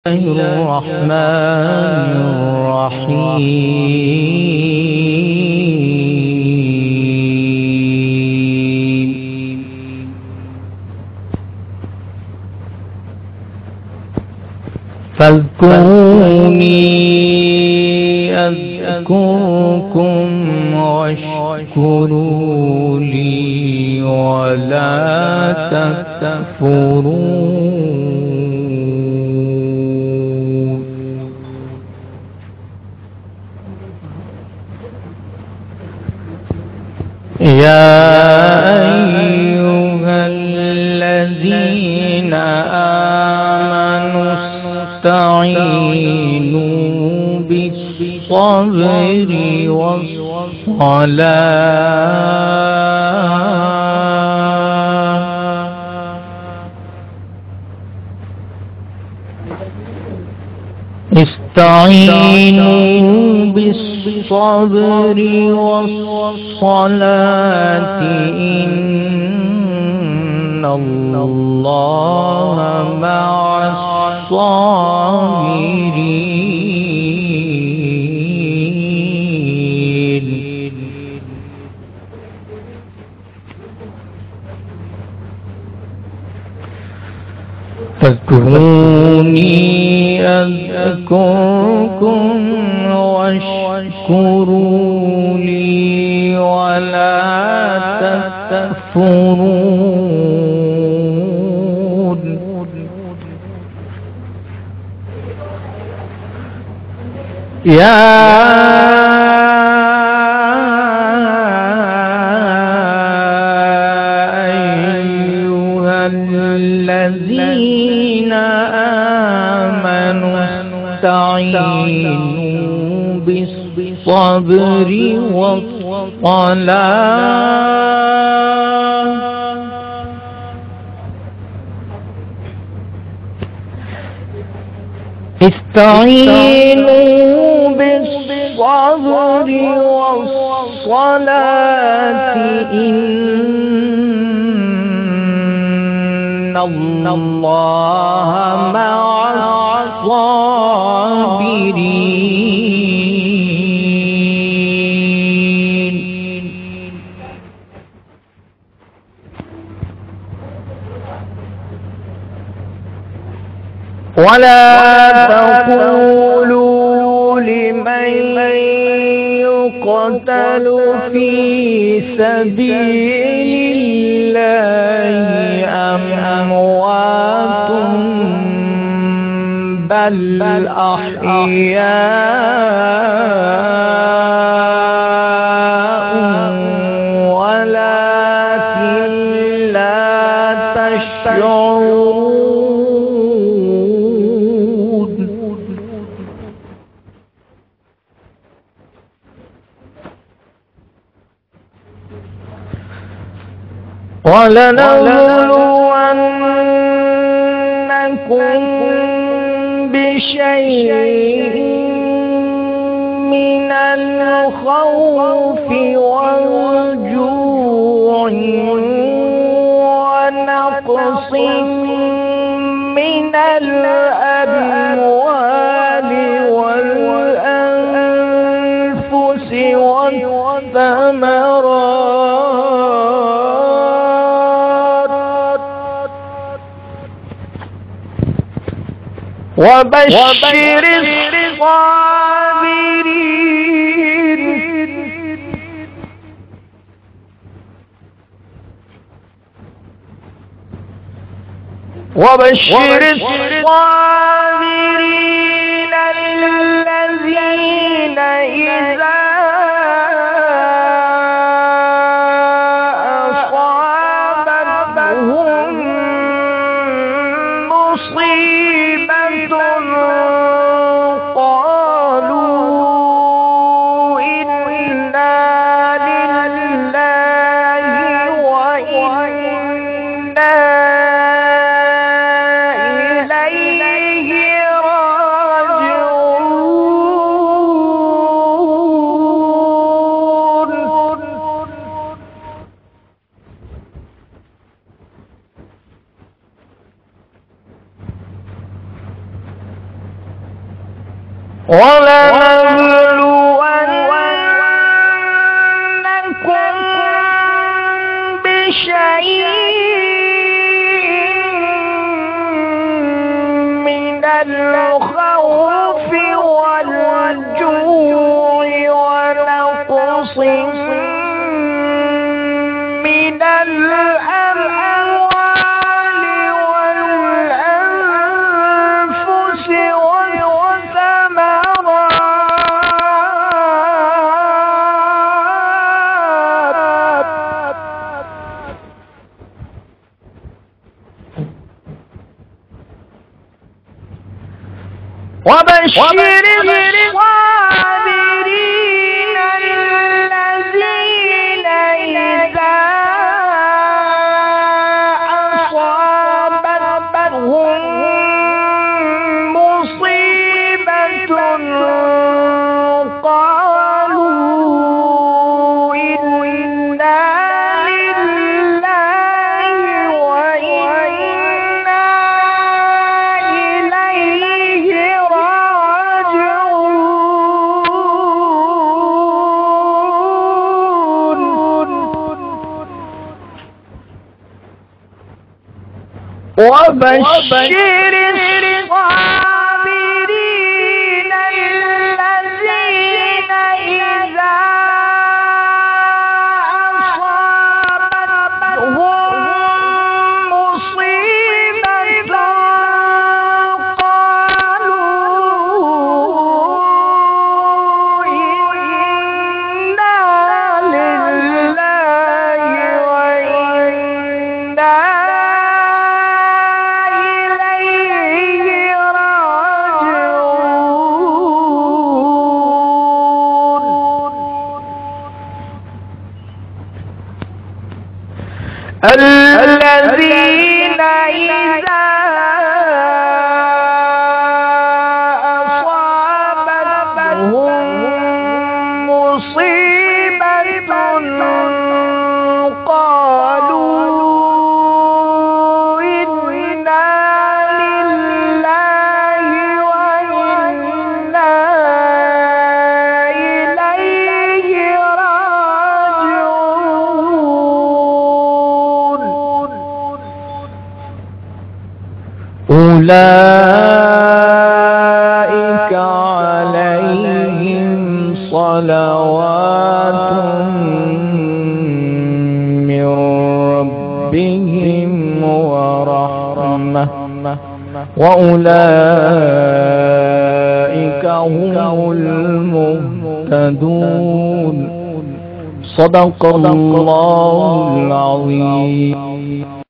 الرحمن الرحيم. فاذكروني أذكركم واشكروا لي ولا تكفرون. يا أيها الذين آمنوا استعينوا بالصبر والصلاة. استعينوا بالصبر والصلاة إن الله مع الصابرين. فاذكروني أذكركم واشكروا لي ولا تكفرون. يا أيها الذين آمنوا استعينوا بالصبر والصلاة. استعينوا بالصبر والصلاة إن الله مع الصابرين. ولا تقولوا لمن يقتل في سبيل الله أموات بل أحياء ولكن لا تشعرون. ولنبلونكم بشيء من الخوف والجوع ونقص من الأموال والأنفس والثمرات وبشر الصابرين. وبشر الصابرين الذين إذا أصابتهم مصيبة قالوا إنا لله وإنا إليه ولنبلونكم بشيء من الخوف والجوع ونقص من الأموال والأنفس والثمرات وبشر الصابرين الذين إذا أصابتهم مصيبة قالوا إنا لله وإنا إليه وبشر الصابرين الذين إذا أصابتهم مصيبة قالوا إنا لله وإنا الذين إذا أصابتهم مصيبة قالوا إنا لله وإنا إليه راجعون أولئك عليهم صلوات من ربهم ورحمة وأولئك هم المهتدون. صدق الله العظيم.